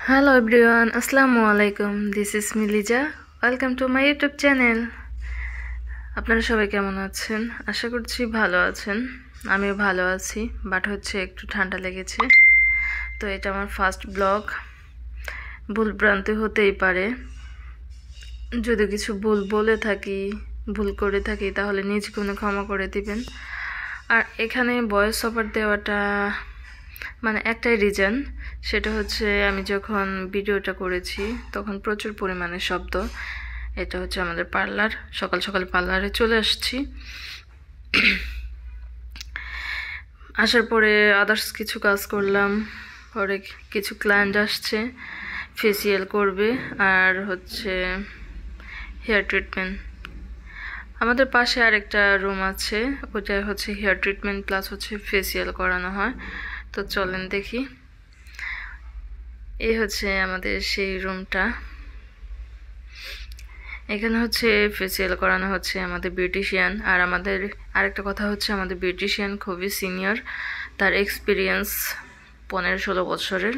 Hello everyone, Assalamu alaikum. This is Milija. Welcome to my YouTube channel. আপনারা সবাই কেমন আছেন? আশা করছি ভালো আছেন। আমিও ভালো আছি, বাট হচ্ছে একটু ঠান্ডা লেগেছে। তো এটা আমার ফার্স্ট ব্লগ। ভুল ভ্রান্তি হতেই পারে। যদি কিছু ভুল বলে থাকি, ভুল করে থাকি তাহলে নিজ গুণে ক্ষমা করে দিবেন। আর এখানে ভয়েস ওভার দেওয়াটা মানে একটাই রিজন, সেটা হচ্ছে আমি যখন ভিডিওটা করেছি তখন প্রচুর পরিমাণে শব্দ। এটা হচ্ছে আমাদের পার্লার, সকাল সকাল পার্লারে চলে আসছি। আসার পরে আদার্স কিছু কাজ করলাম, পরে কিছু ক্লায়েন্ট আসছে, ফেসিয়াল করবে আর হচ্ছে হেয়ার ট্রিটমেন্ট। আমাদের পাশে আরেকটা রুম আছে, ওটা হচ্ছে হেয়ার ট্রিটমেন্ট প্লাস হচ্ছে ফেসিয়াল করানো হয়। তো চলেন দেখি। এই হচ্ছে আমাদের সেই রুমটা। এখানে হচ্ছে ফেসিয়াল করানো হচ্ছে আমাদের বিউটিশিয়ান। আর আমাদের আরেকটা কথা হচ্ছে, আমাদের বিউটিশিয়ান খুবই সিনিয়র, তার এক্সপিরিয়েন্স 15-16 বছরের।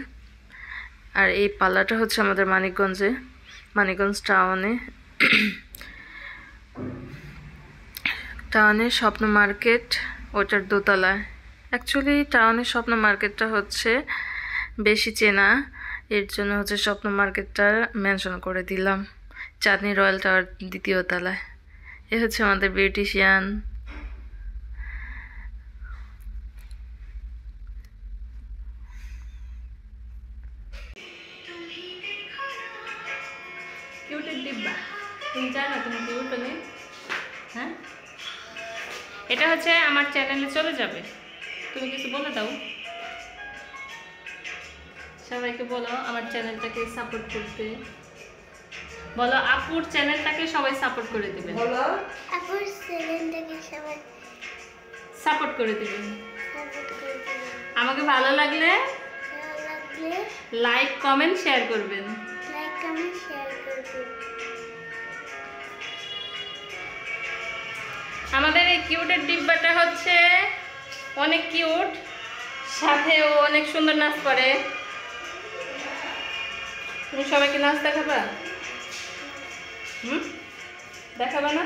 আর এই পার্লারটা হচ্ছে আমাদের মানিকগঞ্জ টাউনে স্বপ্ন মার্কেট, ওটার দোতলায়। অ্যাকচুয়ালি টাউনের স্বপ্ন মার্কেটটা হচ্ছে বেশি চেনা, এর জন্য হচ্ছে স্বপ্ন মার্কেটটা মেনশন করে দিলাম। চাঁদনি রয়্যাল টাওয়ার 2য় তলায়। এ হচ্ছে আমাদের বিউটিশিয়ান। কিউটের ডিব্বা, তুমি জানো তুমি কিউট হলে? হ্যাঁ, এটা হচ্ছে আমার চ্যানেলে চলে যাবে। তুমি কিছু বলে দাও, সবাইকে বলো আমার চ্যানেলটাকে সাপোর্ট করতে। বলো আপুর চ্যানেলটাকে সবাই সাপোর্ট করে দিবেন। বলো আপুর চ্যানেলটাকে সবাই সাপোর্ট করে দিবেন। আমাকে ভালো লাগলে লাইক কমেন্ট শেয়ার করবেন। আমাদের এই কিউটের ডিব্বাটা হচ্ছে অনেক কিউট, সাথে ও অনেক সুন্দর নাচ করে। তুমি সবাইকে নাচ দেখাবা? দেখাবা না?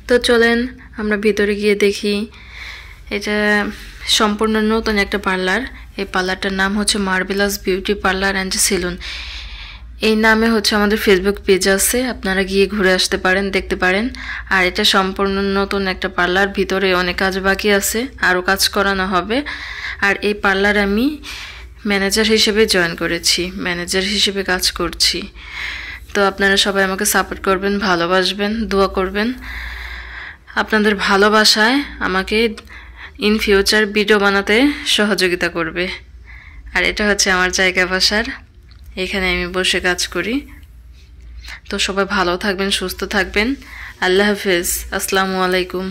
তো চলেন আমরা ভিতরে গিয়ে দেখি। এটা সম্পূর্ণ নতুন একটা পার্লার। এই পার্লারটার নাম হচ্ছে marvellous beauty parlour and salon. এই নামে হচ্ছে আমাদের ফেসবুক পেজ আছে, আপনারা গিয়ে ঘুরে আসতে পারেন, দেখতে পারেন। আর এটা সম্পূর্ণ নতুন একটা পার্লার, ভিতরে অনেক কাজ বাকি আছে, আরও কাজ করানো হবে। আর এই পার্লার আমি ম্যানেজার হিসেবে জয়েন করেছি, ম্যানেজার হিসেবে কাজ করছি। তো আপনারা সবাই আমাকে সাপোর্ট করবেন, ভালোবাসবেন, দোয়া করবেন। আপনাদের ভালোবাসায় আমাকে ইন ফিউচার ভিডিও বানাতে সহযোগিতা করবে। আর এটা হচ্ছে আমার জায়গা বসার, এখানে আমি বসে কাজ করি। তো সবাই ভালো থাকবেন, সুস্থ থাকবেন। আল্লাহ হাফেজ, আসসালামু আলাইকুম।